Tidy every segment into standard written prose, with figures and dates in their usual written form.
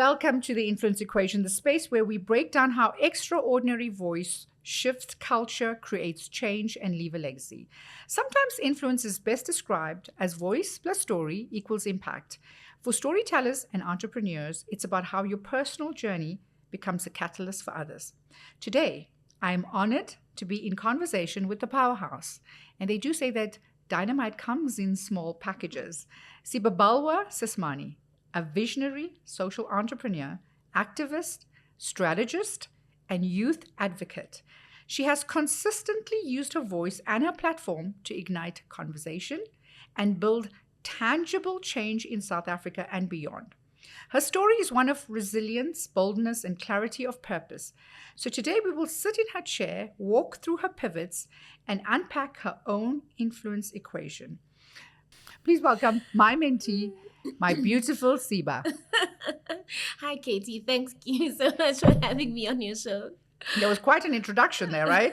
welcome to the Influence Equation, the space where we break down how extraordinary voice shifts culture, creates change, and leave a legacy. Sometimes influence is best described as voice plus story equals impact. For storytellers and entrepreneurs, it's about how your personal journey becomes a catalyst for others. Today, I am honored to be in conversation with the powerhouse, and they do say that dynamite comes in small packages. Sibabalwe Sesmani, a visionary social entrepreneur, activist, strategist, and youth advocate. She has consistently used her voice and her platform to ignite conversation and build tangible change in South Africa and beyond. Her story is one of resilience, boldness, and clarity of purpose. So today we will sit in her chair, walk through her pivots, and unpack her own influence equation. Please welcome my mentee, my beautiful Siba. Hi, Katie. Thank you so much for having me on your show. There was quite an introduction there, right?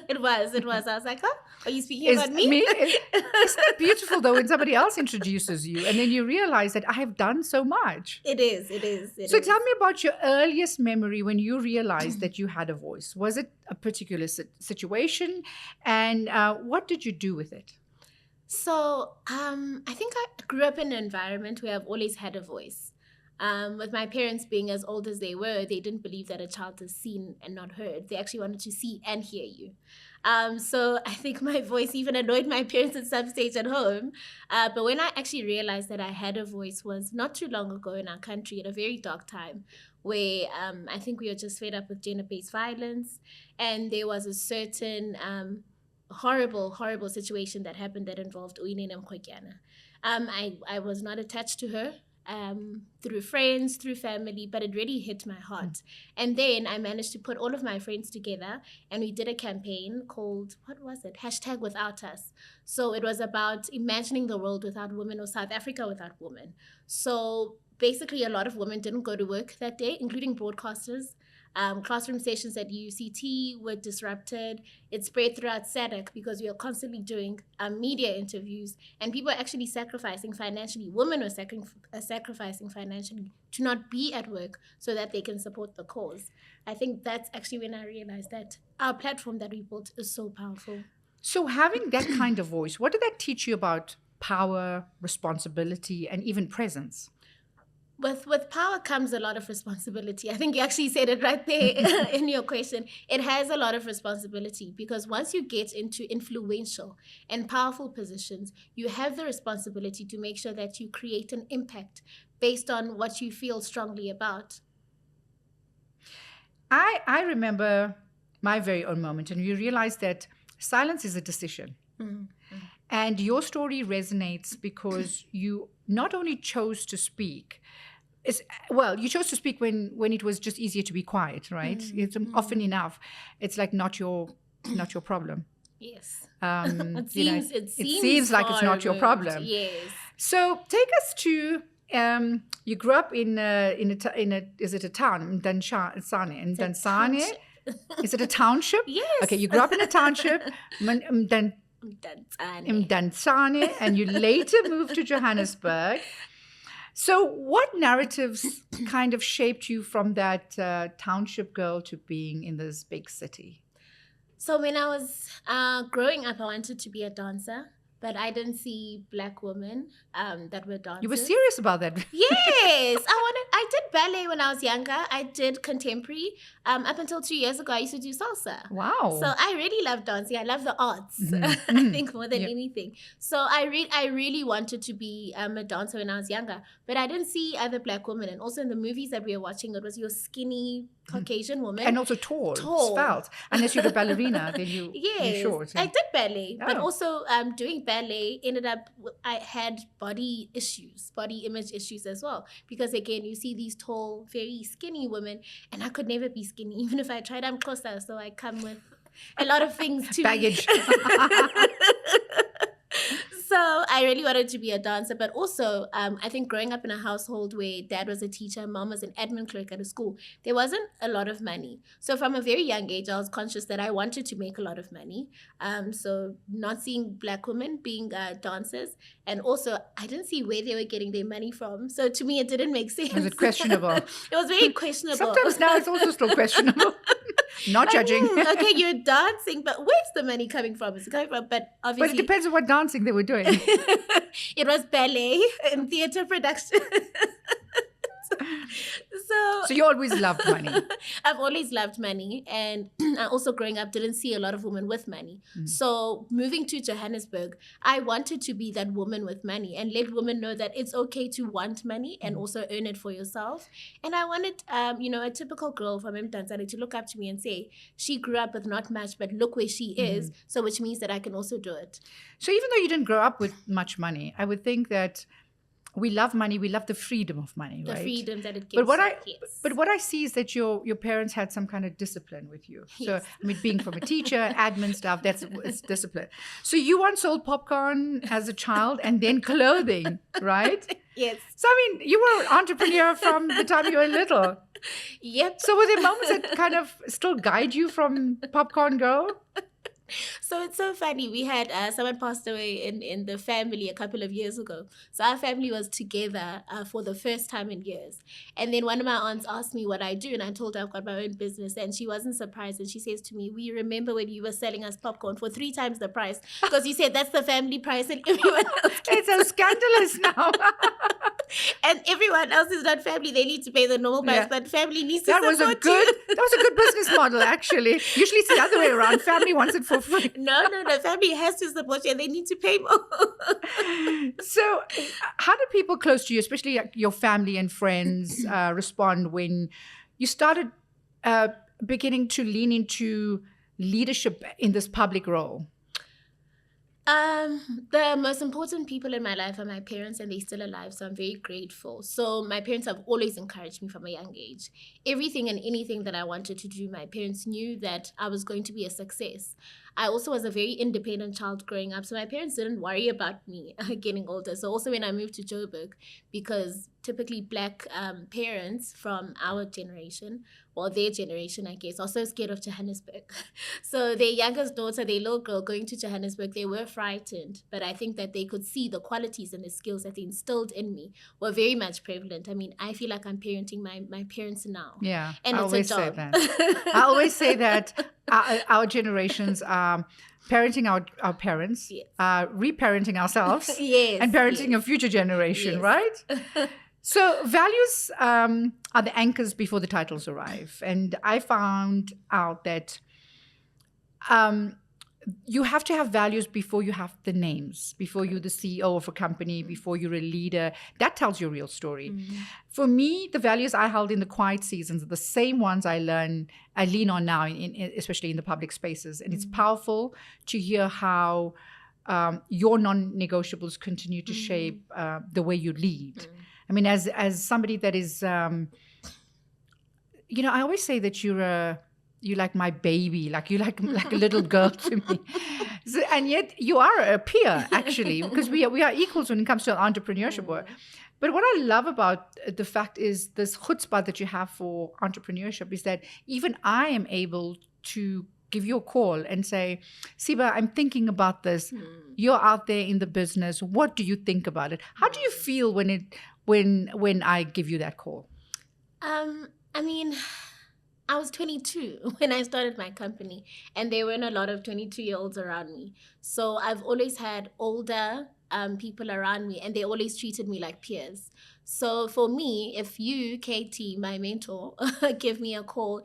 It was. I was like, huh? Are you speaking about me? Isn't it beautiful, though, when somebody else introduces you and then you realize that I have done so much? It is. So tell me about your earliest memory when you realized that you had a voice. Was it a particular situation? And what did you do with it? So I think I grew up in an environment where I've always had a voice. With my parents being as old as they were, they didn't believe that a child is seen and not heard. They actually wanted to see and hear you. So I think my voice even annoyed my parents at some stage at home. But when I actually realized that I had a voice was not too long ago in our country at a very dark time where I think we were just fed up with gender-based violence. And there was a certain horrible situation that happened that involved Uyinene Mkhotyana. I was not attached to her. Through friends, through family, but it really hit my heart. And then I managed to put all of my friends together and we did a campaign called, what was it? #WithoutUs. So it was about imagining the world without women or South Africa without women. So basically a lot of women didn't go to work that day, including broadcasters. Classroom sessions at UCT were disrupted. It spread throughout SADC because we are constantly doing media interviews and people are actually sacrificing financially. Women are sacrificing financially to not be at work so that they can support the cause. I think that's actually when I realized that our platform that we built is so powerful. So having that kind of voice, what did that teach you about power, responsibility, and even presence? With power comes a lot of responsibility. I think you actually said it right there in your question. It has a lot of responsibility because once you get into influential and powerful positions, you have the responsibility to make sure that you create an impact based on what you feel strongly about. I remember my very own moment, and you realize that silence is a decision. Mm-hmm. And your story resonates because you not only chose to speak, you chose to speak when it was just easier to be quiet, right? Mm-hmm. It's often enough. It's like not your problem. Yes. It seems like it's not your problem. Yes. So take us to you grew up in a is it a town Mdansane? Is it a township? Yes. Okay, you grew up in a township. Mdansane, and you later moved to Johannesburg. So what narratives kind of shaped you from that township girl to being in this big city? So when I was growing up, I wanted to be a dancer, but I didn't see Black women that were dancers. You were serious about that? Yes. I did ballet when I was younger. I did contemporary. Up until 2 years ago, I used to do salsa. Wow. So I really love dancing. I love the arts, I think, more than anything. So I really wanted to be a dancer when I was younger, but I didn't see other Black women. And also in the movies that we were watching, it was your skinny Caucasian woman. And also tall. Svelte. Unless you're a ballerina, then you're short. I did ballet, but also doing ballet ended up, I had body image issues as well. Because again, you see these tall, very skinny women, and I could never be skinny. Even if I tried, I'm closer. So I come with a lot of things to baggage. So I really wanted to be a dancer, but also I think growing up in a household where dad was a teacher, mom was an admin clerk at a school, there wasn't a lot of money. So from a very young age, I was conscious that I wanted to make a lot of money. So not seeing black women being dancers, and also I didn't see where they were getting their money from. So to me, it didn't make sense. Was it questionable? It was very questionable. Sometimes now it's also still questionable. Not judging. Okay, you're dancing, but where's the money coming from? Is it coming from? But obviously, But it depends on what dancing they were doing. it was ballet and theater production. So you always loved money. I've always loved money, and I also growing up didn't see a lot of women with money. So moving to Johannesburg, I wanted to be that woman with money and let women know that it's okay to want money and also earn it for yourself. And I wanted, a typical girl from Mdantsane to look up to me and say, she grew up with not much, but look where she is. So which means that I can also do it. So even though you didn't grow up with much money, I would think that we love money. We love the freedom of money, right? The freedom that it gives. But what I see is that your parents had some kind of discipline with you. Yes. So I mean, being from a teacher, admin stuff, it's discipline. So you once sold popcorn as a child and then clothing, right? Yes. So I mean, you were an entrepreneur from the time you were little. Yep. So were there moments that kind of still guide you from popcorn girl? So it's so funny. We had someone passed away in the family a couple of years ago. So our family was together for the first time in years. And then one of my aunts asked me what I do, and I told her I've got my own business. And she wasn't surprised. And she says to me, we remember when you were selling us popcorn for 3 times the price, because you said that's the family price and everyone else It's so scandalous now. and everyone else is not family. They need to pay the normal price, Yeah. but family needs to That was a support you. good business model, actually. Usually it's the other way around. Family wants it for free. No. Family has to support you and they need to pay more. So how did people close to you, especially your family and friends, respond when you started beginning to lean into leadership in this public role? The most important people in my life are my parents, and they're still alive, so I'm very grateful. So my parents have always encouraged me from a young age. Everything and anything that I wanted to do, my parents knew that I was going to be a success. I also was a very independent child growing up, so my parents didn't worry about me getting older. So also when I moved to Joburg, because typically black parents from our generation, well, their generation, I guess, are so scared of Johannesburg. So their youngest daughter, their little girl going to Johannesburg, they were frightened. But I think that they could see the qualities and the skills that they instilled in me were very much prevalent. I mean, I feel like I'm parenting my parents now. Yeah, And I it's always a say job. that. I always say that our generations are parenting our parents, Yes. reparenting ourselves, Yes, and parenting yes. a future generation, Yes. right? So values are the anchors before the titles arrive. And I found out that you have to have values before you have the names, before you're the CEO of a company, before you're a leader. That tells your real story. For me, the values I held in the quiet seasons are the same ones I lean on now, especially in the public spaces. And it's powerful to hear how your non-negotiables continue to shape the way you lead. I mean, as somebody that is, I always say that you're like my baby, like you're like a little girl to me. So, and yet you are a peer, actually, because we are equals when it comes to entrepreneurship work. But what I love about the fact is this chutzpah that you have for entrepreneurship is that even I am able to give you a call and say, Siba, I'm thinking about this. You're out there in the business. What do you think about it? How do you feel when I give you that call? I mean, I was 22 when I started my company, and there weren't a lot of 22-year-olds around me. So I've always had older people around me, and they always treated me like peers. So for me, if you, Katie, my mentor, give me a call,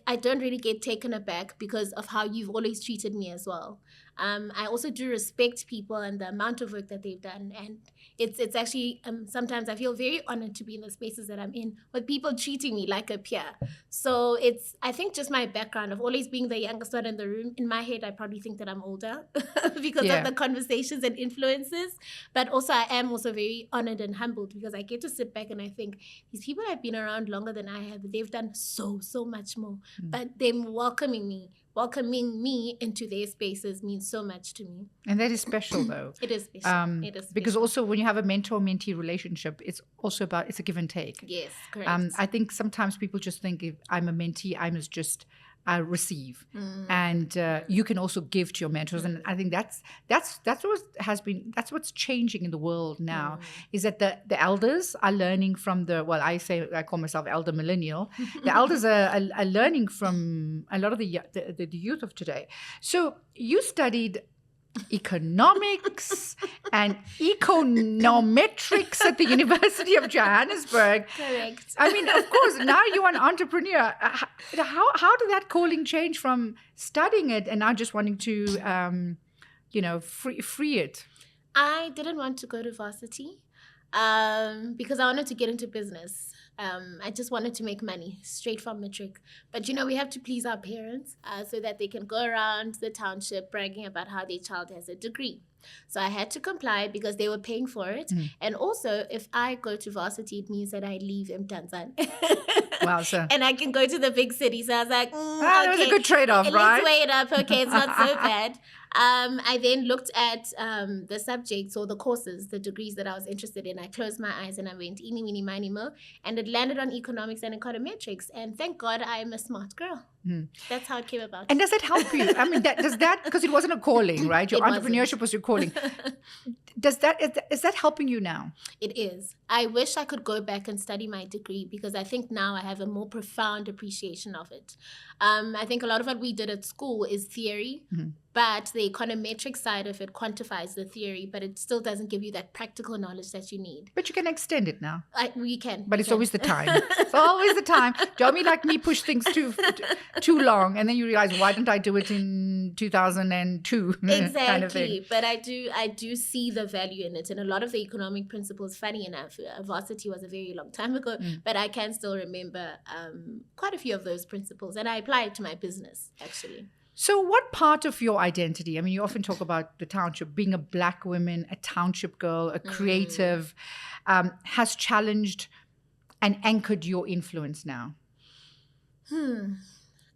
I don't really get taken aback because of how you've always treated me as well. I also do respect people and the amount of work that they've done. And it's actually, sometimes I feel very honored to be in the spaces that I'm in with people treating me like a peer. So it's, I think, just my background of always being the youngest one in the room. In my head, I probably think that I'm older because of the conversations and influences. But also I am also very honored and humbled because I get to sit back and I think these people have been around longer than I have. They've done so much more. But them welcoming me welcoming me into their spaces means so much to me. And that is special, though. It is special. It is special. Because also when you have a mentor-mentee relationship, it's also it's a give and take. Yes, correct. I think sometimes people just think if I'm a mentee, I must just receive, and you can also give to your mentors. And I think that's what's changing in the world now, is that the elders are learning from I call myself elder millennial. The elders are learning from a lot of the youth of today. So you studied economics and econometrics at the University of Johannesburg. Correct. I mean, of course, now you're an entrepreneur. How did that calling change from studying it and now just wanting to, free it? I didn't want to go to varsity because I wanted to get into business. I just wanted to make money straight from matric. But, we have to please our parents so that they can go around the township bragging about how their child has a degree. So I had to comply because they were paying for it. And also, if I go to varsity, it means that I leave Mtanzan. Wow, so. And I can go to the big city. So I was like, that was a good trade-off, right? Let's weigh it up. Okay, it's not so bad. I then looked at the subjects or the courses, the degrees that I was interested in. I closed my eyes and I went eeny, meeny, miny, mo, and it landed on economics and econometrics. And thank God I am a smart girl. That's how it came about. And does that help you? I mean, because it wasn't a calling, right? Your entrepreneurship was your calling. Is that helping you now? It is. I wish I could go back and study my degree because I think now I have a more profound appreciation of it. I think a lot of what we did at school is theory, but the econometric side of it quantifies the theory, but it still doesn't give you that practical knowledge that you need. But you can extend it now. We can. But it's always the time. It's always the time. Don't be like me, push things too long, and then you realize, why didn't I do it in 2002? Exactly. Kind of thing. But I do see the value in it. And a lot of the economic principles, funny enough, varsity was a very long time ago, but I can still remember quite a few of those principles. And I apply it to my business, actually. So what part of your identity, I mean, you often talk about the township, being a Black woman, a township girl, a creative, has challenged and anchored your influence now?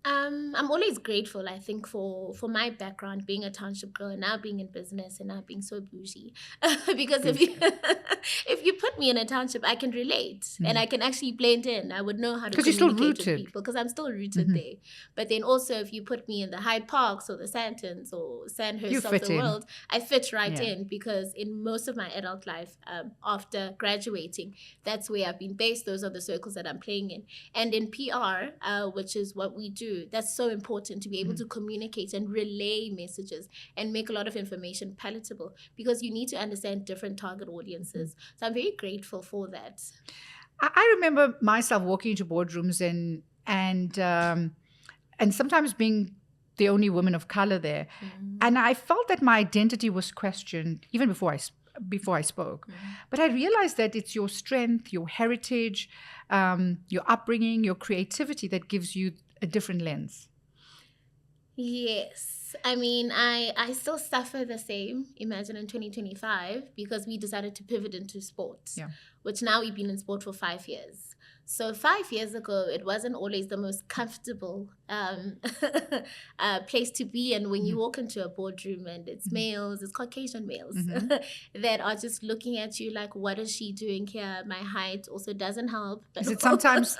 I'm always grateful, I think, for my background, being a township girl and now being in business and now being so bougie. Because if you put me in a township, I can relate and I can actually blend in. I would know how to communicate with people because I'm still rooted there. But then also, if you put me in the Hyde Parks or the Sandtons or Sandhurst of the world, I fit right in because in most of my adult life, after graduating, that's where I've been based. Those are the circles that I'm playing in. And in PR, which is what we do, that's so important to be able to communicate and relay messages and make a lot of information palatable because you need to understand different target audiences. So I'm very grateful for that. I remember myself walking into boardrooms and sometimes being the only woman of color there. And I felt that my identity was questioned even before I spoke. But I realized that it's your strength, your heritage, your upbringing, your creativity that gives you a different lens. Yes. I mean, I still suffer the same, imagine in 2025, because we decided to pivot into sports, which now we've been in sport for 5 years. So 5 years ago, it wasn't always the most comfortable place to be in when you walk into a boardroom and it's males, it's Caucasian males that are just looking at you like, what is she doing here? My height also doesn't help. But is it sometimes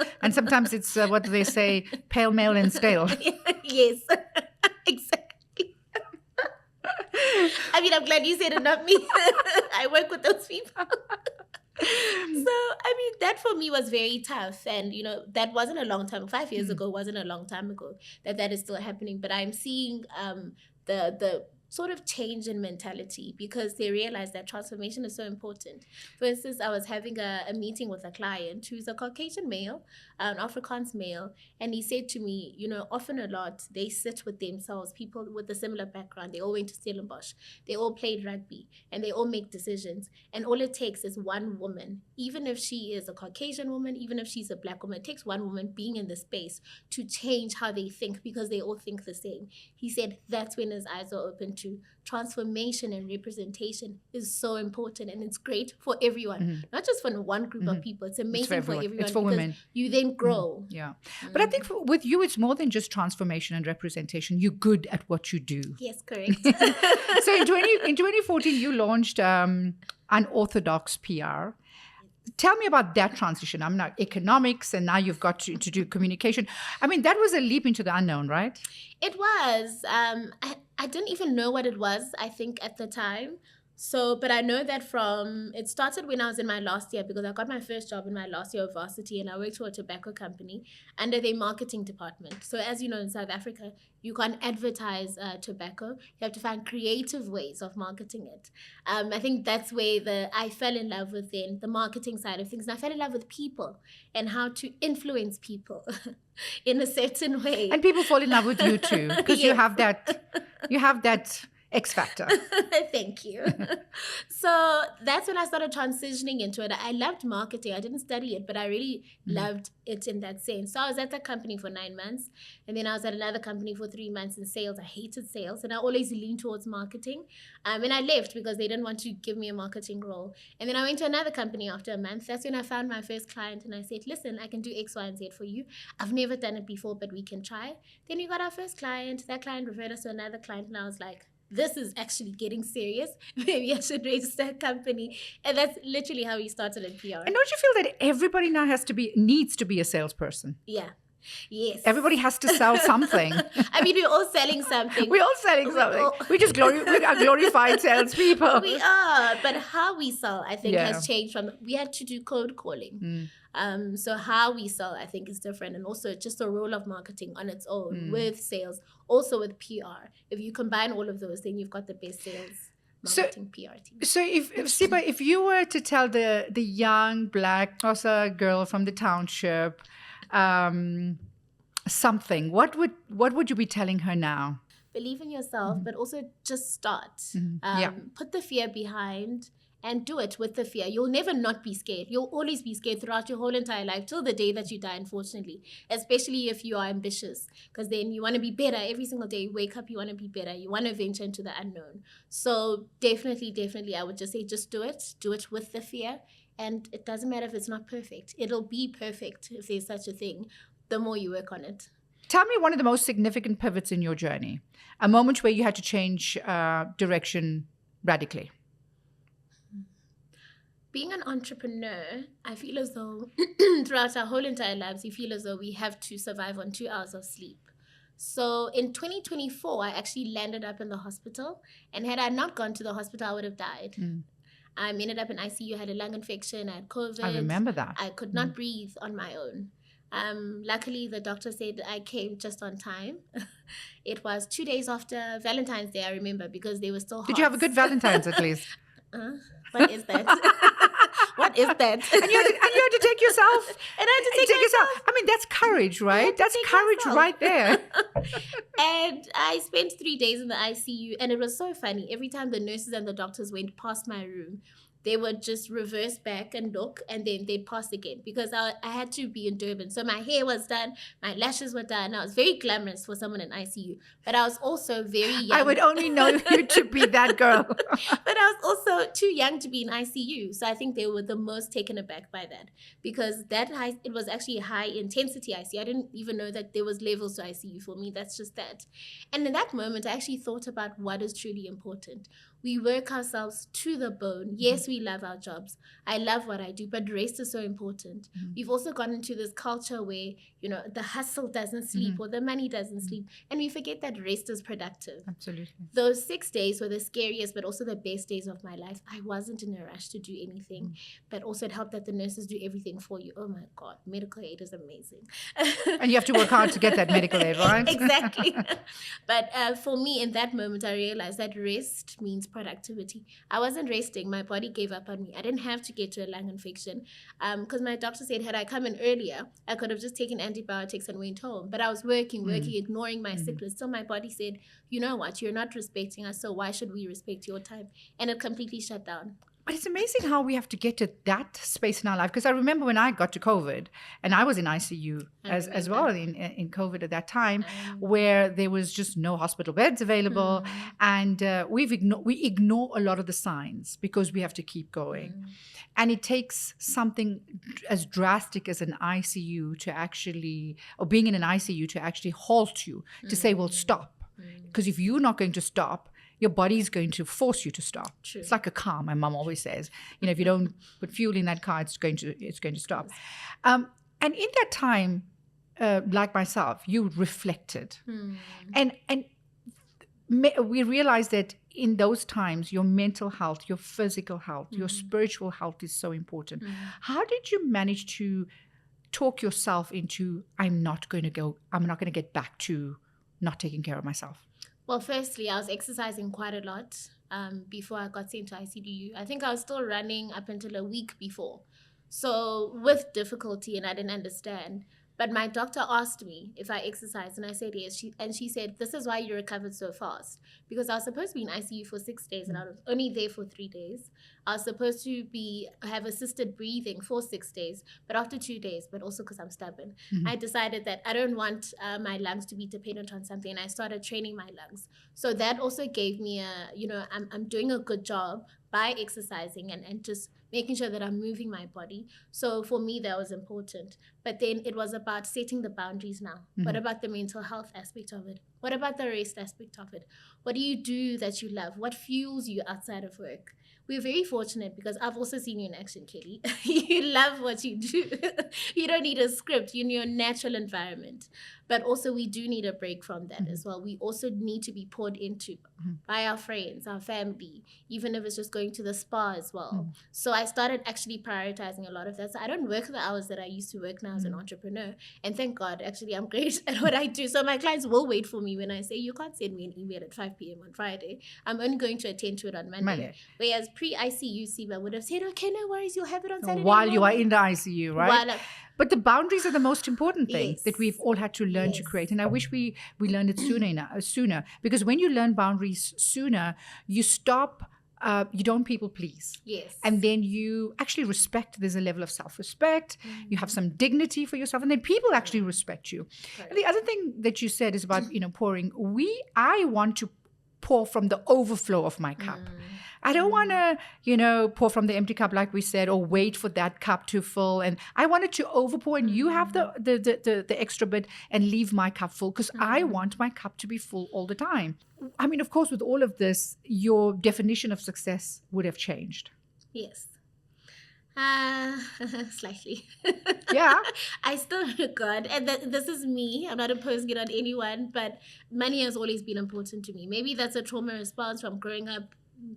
it's, what do they say, pale, male and stale? Yes, exactly. I mean, I'm glad you said it, not me. I work with those people. So, I mean, that for me was very tough. And, that wasn't a long time. 5 years ago wasn't a long time ago that is still happening. But I'm seeing the sort of change in mentality because they realize that transformation is so important. For instance, I was having a meeting with a client who's a Caucasian male, an Afrikaans male, and he said to me, often a lot, they sit with themselves, people with a similar background. They all went to Stellenbosch. They all played rugby, and they all make decisions. And all it takes is one woman, even if she is a Caucasian woman, even if she's a Black woman, it takes one woman being in the space to change how they think because they all think the same. He said that's when his eyes are open to transformation and representation is so important, and it's great for everyone, not just for one group of people. It's amazing for everyone. It's for because women. You then grow. Yeah. But I think with you, it's more than just transformation and representation. You're good at what you do. Yes, correct. So in 2014, you launched Unorthodox PR. Tell me about that transition. I'm not economics, and now you've got to do communication. I mean, that was a leap into the unknown, right? It was. I didn't even know what it was, I think, at the time. So, but I know that it started when I was in my last year, because I got my first job in my last year of varsity, and I worked for a tobacco company under their marketing department. So as you know, in South Africa, you can't advertise tobacco. You have to find creative ways of marketing it. I think that's where I fell in love with the marketing side of things. And I fell in love with people and how to influence people in a certain way. And people fall in love with you too, because Yes. you have that X factor. Thank you. So that's when I started transitioning into it. I loved marketing. I didn't study it, but I really loved it in that sense. So I was at that company for 9 months, and then I was at another company for 3 months in sales. I hated sales, and I always leaned towards marketing. And I left because they didn't want to give me a marketing role. And then I went to another company after a month. That's when I found my first client, and I said, listen, I can do X, Y, and Z for you. I've never done it before, but we can try. Then we got our first client. That client referred us to another client, and I was like, this is actually getting serious. Maybe I should register a company. And that's literally how we started in PR. And don't you feel that everybody now needs to be a salesperson? Yeah. Yes. Everybody has to sell something. I mean, we're all selling something. We're all selling something. We are glorified salespeople. We are. But how we sell, I think, Yeah. has changed from, we had to do code calling. So how we sell, I think, is different. And also just the role of marketing on its own with sales, also with PR. If you combine all of those, then you've got the best sales marketing PR team. So if Siba, if you were to tell the young Black Xhosa girl from the township something, what would you be telling her now? Believe in yourself, but also just start. Put the fear behind and do it with the fear. You'll never not be scared. You'll always be scared throughout your whole entire life, till the day that you die, unfortunately, especially if you are ambitious, because then you want to be better. Every single day you wake up, you want to be better. You want to venture into the unknown. So definitely, I would just say, just do it. Do it with the fear. And it doesn't matter if it's not perfect. It'll be perfect, if there's such a thing, the more you work on it. Tell me one of the most significant pivots in your journey, a moment where you had to change direction radically. Being an entrepreneur, I feel as though throughout our whole entire lives, we feel as though we have to survive on 2 hours of sleep. So in 2024, I actually landed up in the hospital. And had I not gone to the hospital, I would have died. I ended up in ICU, had a lung infection, I had COVID. I remember that. I could not breathe on my own. Luckily, the doctor said I came just on time. It was 2 days after Valentine's Day, I remember, because they were still hot. Did you have a good Valentine's at least? What is that? What is that? And you had to take yourself. And I had to take yourself. I mean, that's courage, right? That's courage right there. And I spent 3 days in the ICU, and it was so funny. Every time the nurses and the doctors went past my room, they would just reverse back and look, and then they'd pass again, because I had to be in Durban. So my hair was done, my lashes were done. I was very glamorous for someone in ICU, but I was also very young. I would only know you to be that girl. But I was also too young to be in ICU. So I think they were the most taken aback by that, because it was actually a high intensity ICU. I didn't even know that there was levels to ICU. For me, that's just that. And in that moment, I actually thought about what is truly important. We work ourselves to the bone. Yes, we love our jobs. I love what I do, but rest is so important. We've also gone into this culture where, the hustle doesn't sleep or the money doesn't sleep. And we forget that rest is productive. Absolutely. Those 6 days were the scariest, but also the best days of my life. I wasn't in a rush to do anything, but also it helped that the nurses do everything for you. Oh my God, medical aid is amazing. And you have to work hard to get that medical aid, right? Exactly. But for me, in that moment, I realized that rest means productivity. I wasn't resting. My body gave up on me. I didn't have to get to a lung infection because my doctor said had I come in earlier, I could have just taken antibiotics and went home. But I was working, ignoring my sickness. So my body said, you know what, you're not respecting us, so why should we respect your time? And it completely shut down. But it's amazing how we have to get to that space in our life. Because I remember when I got to COVID, and I was in ICU as well in COVID at that time, where there was just no hospital beds available, and we ignore a lot of the signs because we have to keep going, and it takes something as drastic as an ICU to actually, or being in an ICU to actually halt you, to say, well, stop, because if you're not going to stop, your body is going to force you to stop. True. It's like a car. My mom always says, if you don't put fuel in that car, it's going to stop. And in that time, like myself, you reflected, and we realized that in those times, your mental health, your physical health, your spiritual health is so important. How did you manage to talk yourself into, I'm not going to get back to not taking care of myself? Well, firstly, I was exercising quite a lot before I got sent to ICDU. I think I was still running up until a week before. So with difficulty, and I didn't understand. But my doctor asked me if I exercised, and I said yes. She said, this is why you recovered so fast. Because I was supposed to be in ICU for 6 days, and I was only there for 3 days. I was supposed to have assisted breathing for 6 days, but after 2 days, but also because I'm stubborn, I decided that I don't want my lungs to be dependent on something, and I started training my lungs. So that also gave me I'm doing a good job by exercising and just making sure that I'm moving my body. So for me, that was important. But then it was about setting the boundaries now. What about the mental health aspect of it? What about the rest aspect of it? What do you do that you love? What fuels you outside of work? We're very fortunate because I've also seen you in action, Kelly. You love what you do. You don't need a script. You're in your natural environment. But also we do need a break from that as well. We also need to be poured into by our friends, our family, even if it's just going to the spa as well. So I started actually prioritizing a lot of that. So I don't work the hours that I used to work now as an entrepreneur. And thank God, actually, I'm great at what I do. So my clients will wait for me when I say, you can't send me an email at 5 p.m. on Friday. I'm only going to attend to it on Monday. Whereas pre-ICU, Siba would have said, okay, no worries, you'll have it on Saturday while morning. you are in the ICU, right? But the boundaries are the most important thing that we've all had to learn to create. And I wish we learned it sooner. Because when you learn boundaries sooner, you stop, you don't people please. Yes. And then you actually respect. There's a level of self-respect. You have some dignity for yourself. And then people actually respect you. And the other thing that you said is about, pouring. I want to pour from the overflow of my cup. I don't want to, pour from the empty cup, like we said, or wait for that cup to fill. And I wanted to overpour, and you have the extra bit, and leave my cup full, because I want my cup to be full all the time. I mean, of course, with all of this, your definition of success would have changed. Yes. Slightly. Yeah. I still regard, and this is me, I'm not imposing it on anyone, but money has always been important to me. Maybe that's a trauma response from growing up,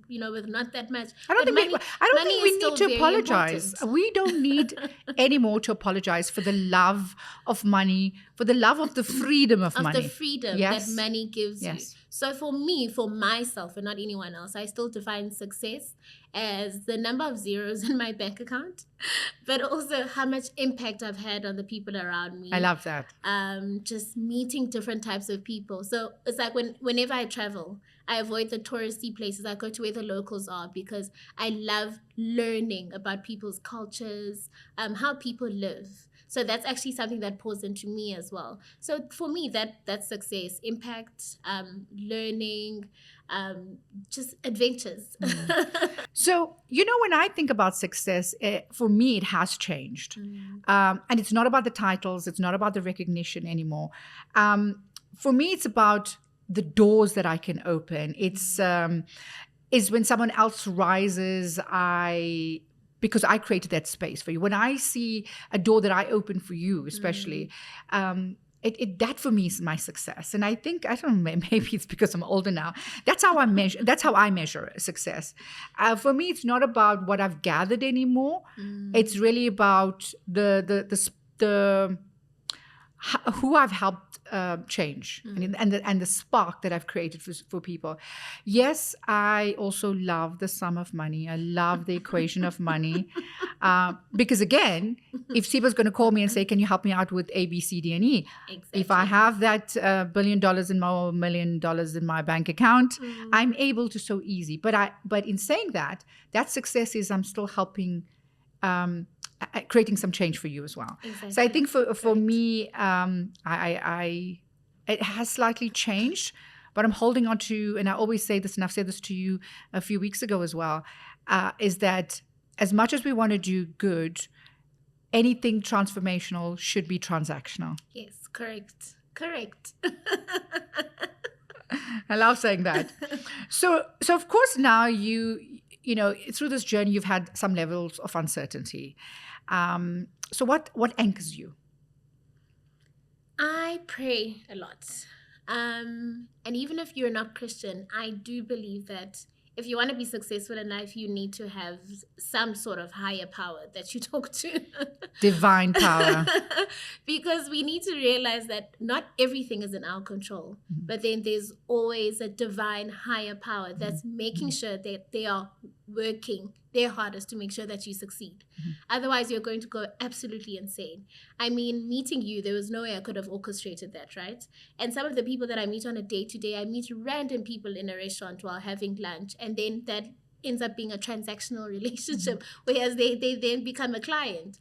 with not that much. I don't think we need to apologize. Important. We don't need anymore to apologize for the love of money, for the love of the freedom of money. The freedom that money gives you. So for me, for myself and not anyone else, I still define success as the number of zeros in my bank account, but also how much impact I've had on the people around me. I love that. Just meeting different types of people. So it's like whenever I travel, I avoid the touristy places. I go to where the locals are, because I love learning about people's cultures, how people live. So that's actually something that pours into me as well. So for me, that's success, impact, learning, just adventures. So, when I think about success, for me, it has changed. And it's not about the titles. It's not about the recognition anymore. For me, it's about the doors that I can open. It's is when someone else rises, because I created that space for you. When I see a door that I open for you, especially, that for me is my success. And I think, I don't know, maybe it's because I'm older now. That's how I measure success. For me, it's not about what I've gathered anymore. It's really about the who I've helped change, and the spark that I've created for people. Yes, I also love the sum of money. I love the equation of money, because again, if Siba's going to call me and say, "Can you help me out with A, B, C, D, and E?" Exactly. If I have that $1 billion in my $1 million in my bank account, I'm able to so easy. But in saying that, that success is I'm still helping. Creating some change for you as well. Exactly. So I think for me, I it has slightly changed, but I'm holding on to, and I always say this, and I've said this to you a few weeks ago as well, is that as much as we want to do good, anything transformational should be transactional. Yes, correct. I love saying that. So of course now you know, through this journey, you've had some levels of uncertainty. So what anchors you? I pray a lot. And even if you're not Christian, I do believe that if you want to be successful in life, you need to have some sort of higher power that you talk to. Divine power. Because we need to realize that not everything is in our control, but then there's always a divine higher power that's making sure that they are working their hardest to make sure that you succeed. Otherwise, you're going to go absolutely insane. I mean, meeting you, there was no way I could have orchestrated that, right? And some of the people that I meet on a day-to-day, I meet random people in a restaurant while having lunch, and then that ends up being a transactional relationship, whereas they then become a client.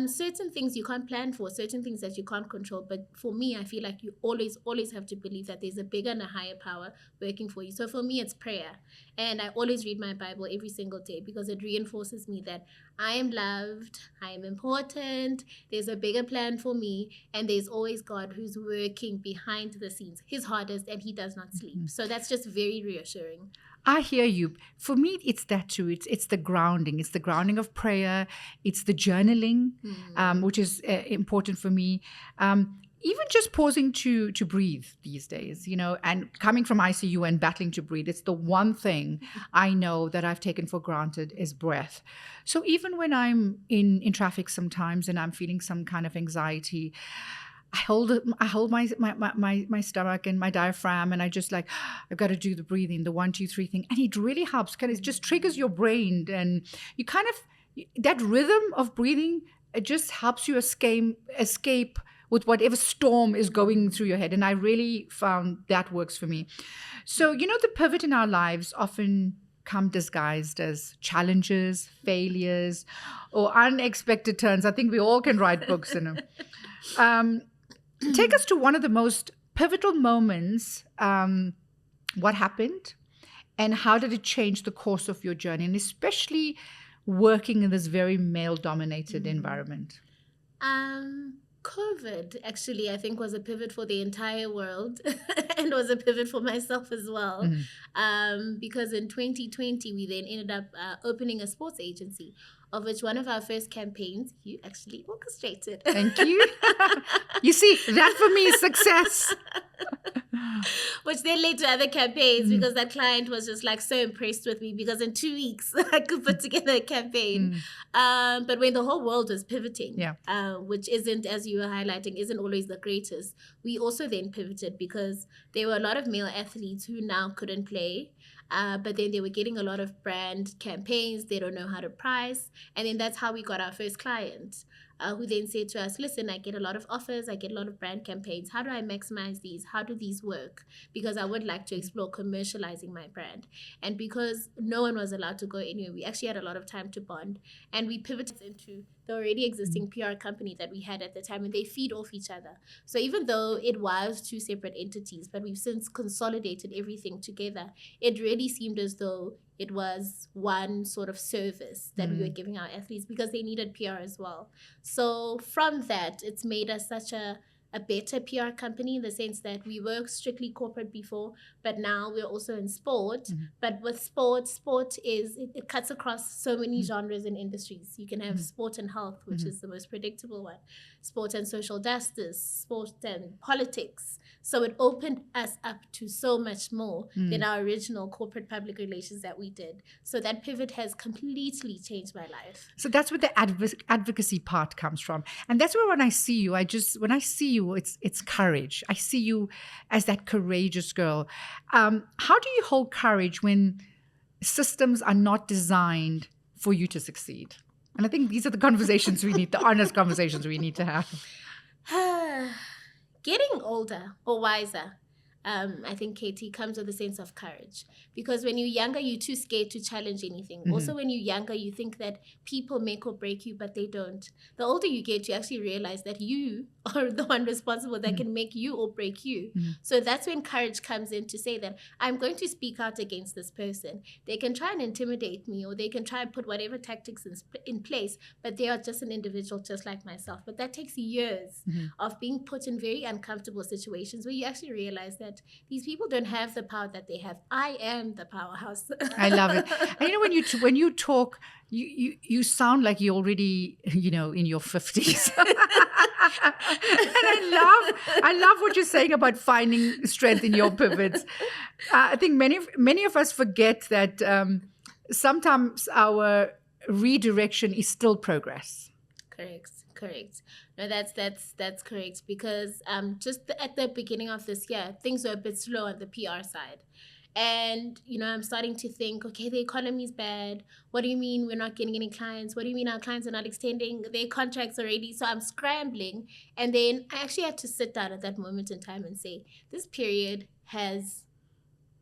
Certain things you can't plan for, certain things that you can't control. But for me, I feel like you always have to believe that there's a bigger and a higher power working for you. So for me, it's prayer. And I always read my Bible every single day because it reinforces me that I am loved, I am important, there's a bigger plan for me, and there's always God who's working behind the scenes, his hardest, and he does not sleep. So that's just very reassuring. I hear you. For me, it's that too. It's the grounding. It's the grounding of prayer. It's the journaling, which is important for me. Even just pausing to breathe these days, you know, and coming from ICU and battling to breathe, it's the one thing I know that I've taken for granted is breath. So even when I'm in traffic sometimes and I'm feeling some kind of anxiety, I hold my stomach and my diaphragm, and I just like, I've got to do the breathing, the 1, 2, 3 thing. And it really helps. It just triggers your brain, and you kind of, that rhythm of breathing, it just helps you escape with whatever storm is going through your head. And I really found that works for me. So, you know, the pivot in our lives often come disguised as challenges, failures, or unexpected turns. I think we all can write books in them. Take us to one of the most pivotal moments. What happened and how did it change the course of your journey, and especially working in this very male-dominated environment? COVID, actually, I think was a pivot for the entire world and was a pivot for myself as well. Because in 2020, we then ended up opening a sports agency, of which one of our first campaigns you actually orchestrated. Thank you. You see, that for me is success. Which then led to other campaigns because that client was just like so impressed with me because in 2 weeks I could put together a campaign. But when the whole world was pivoting, which isn't, as you were highlighting, isn't always the greatest, we also then pivoted because there were a lot of male athletes who now couldn't play. But then they were getting a lot of brand campaigns. They don't know how to price. And then that's how we got our first client, who then said to us, listen, I get a lot of offers. I get a lot of brand campaigns. How do I maximize these? How do these work? Because I would like to explore commercializing my brand. And because no one was allowed to go anywhere, we actually had a lot of time to bond. And we pivoted into the already existing PR company that we had at the time, and they feed off each other. So even though it was 2 separate entities, but we've since consolidated everything together, it really seemed as though it was one sort of service that we were giving our athletes because they needed PR as well. So from that, it's made us such a better PR company in the sense that we were strictly corporate before, but now we're also in sport. But with sport is, it cuts across so many genres and industries. You can have sport and health, which is the most predictable one, sport and social justice, sport and politics. So it opened us up to so much more than our original corporate public relations that we did. So that pivot has completely changed my life. So that's where the advocacy part comes from. And that's where when I see you, you, it's courage. I see you as that courageous girl. How do you hold courage when systems are not designed for you to succeed? And I think these are the conversations we need, the honest conversations we need to have. Getting older or wiser, I think, Katie, comes with a sense of courage. Because when you're younger, you're too scared to challenge anything. Mm-hmm. Also, when you're younger, you think that people make or break you, but they don't. The older you get, you actually realize that you are the one responsible that can make you or break you. Mm-hmm. So that's when courage comes in to say that I'm going to speak out against this person. They can try and intimidate me, or they can try and put whatever tactics in place, but they are just an individual just like myself. But that takes years of being put in very uncomfortable situations where you actually realize that these people don't have the power that they have. I am the powerhouse. I love it. And you know, when you talk, you sound like you're already, in your 50s. And I love what you're saying about finding strength in your pivots. I think many of us forget that sometimes our redirection is still progress. Correct. No, that's correct, because just at the beginning of this year, things were a bit slow on the PR side. And, I'm starting to think, okay, the economy is bad. What do you mean we're not getting any clients? What do you mean our clients are not extending their contracts already? So I'm scrambling. And then I actually had to sit down at that moment in time and say, this period has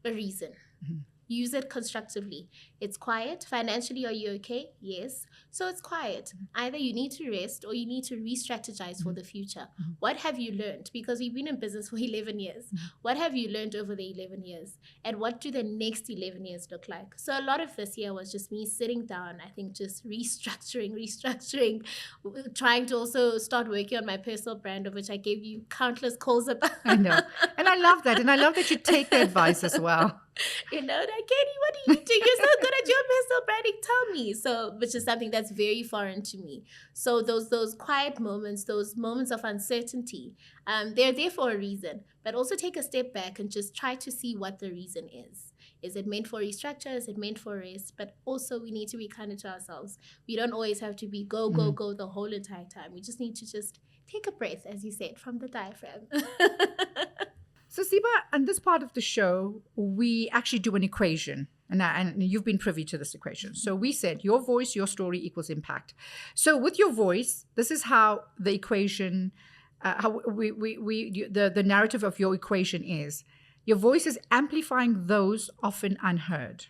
a reason. Mm-hmm. Use it constructively. It's quiet. Financially, are you okay? Yes. So it's quiet. Either you need to rest or you need to re-strategize for the future. What have you learned? Because we've been in business for 11 years. What have you learned over the 11 years? And what do the next 11 years look like? So a lot of this year was just me sitting down, I think just restructuring, trying to also start working on my personal brand, of which I gave you countless calls about. I know. And I love that. And I love that you take the advice as well. Like, Katie, what do you do? You're so good at your personal branding. Tell me. So, which is something that's very foreign to me. So those quiet moments, those moments of uncertainty, they're there for a reason. But also take a step back and just try to see what the reason is. Is it meant for restructure? Is it meant for rest? But also we need to be kind to ourselves. We don't always have to be go the whole entire time. We just need to just take a breath, as you said, from the diaphragm. So, Siba, on this part of the show, we actually do an equation. And you've been privy to this equation. So we said your voice, your story equals impact. So with your voice, this is how the equation, the narrative of your equation is. Your voice is amplifying those often unheard.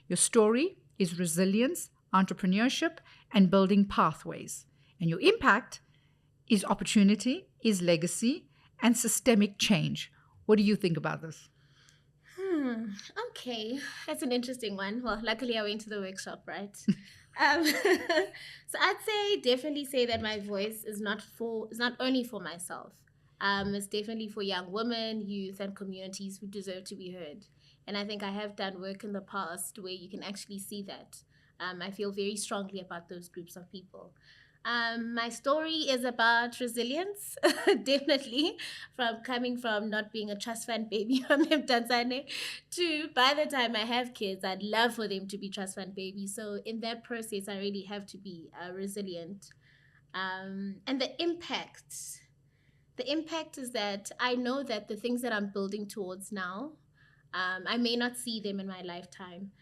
Your story is resilience, entrepreneurship, and building pathways. And your impact is opportunity, is legacy, and systemic change. What do you think about this? Okay, that's an interesting one. Well, luckily I went to the workshop, right? So I'd definitely say that my voice is not only for myself. It's definitely for young women, youth, and communities who deserve to be heard. And I think I have done work in the past where you can actually see that. I feel very strongly about those groups of people. My story is about resilience, definitely, from coming from not being a trust fund baby from Tanzania to by the time I have kids, I'd love for them to be trust fund babies. So in that process, I really have to be resilient. And the impact is that I know that the things that I'm building towards now, I may not see them in my lifetime.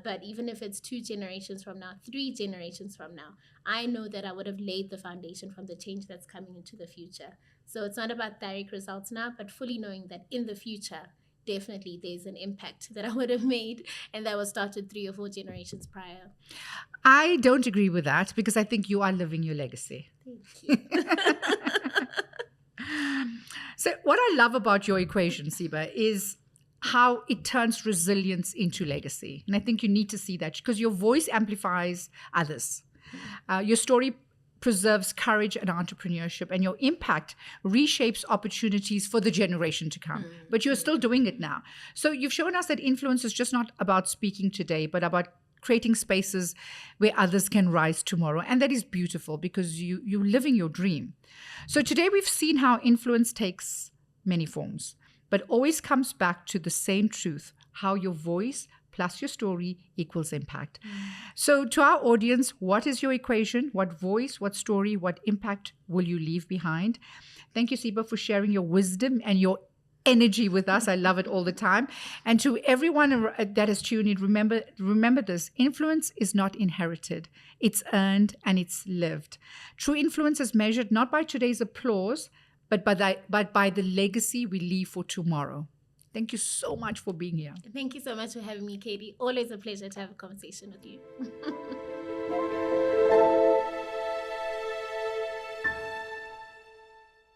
But even if it's 2 generations from now, 3 generations from now, I know that I would have laid the foundation from the change that's coming into the future. So it's not about direct results now, but fully knowing that in the future, definitely there's an impact that I would have made and that was started 3 or 4 generations prior. I don't agree with that because I think you are living your legacy. Thank you. So what I love about your equation, Siba, is how it turns resilience into legacy. And I think you need to see that because your voice amplifies others. Your story preserves courage and entrepreneurship, and your impact reshapes opportunities for the generation to come. But you're still doing it now. So you've shown us that influence is just not about speaking today, but about creating spaces where others can rise tomorrow. And that is beautiful because you're living your dream. So today we've seen how influence takes many forms, but always comes back to the same truth, how your voice plus your story equals impact. So to our audience, what is your equation? What voice, what story, what impact will you leave behind? Thank you, Siba, for sharing your wisdom and your energy with us. I love it all the time. And to everyone that has tuned in, remember this: influence is not inherited, it's earned and it's lived. True influence is measured not by today's applause, but by the legacy we leave for tomorrow. Thank you so much for being here. Thank you so much for having me, Katie. Always a pleasure to have a conversation with you.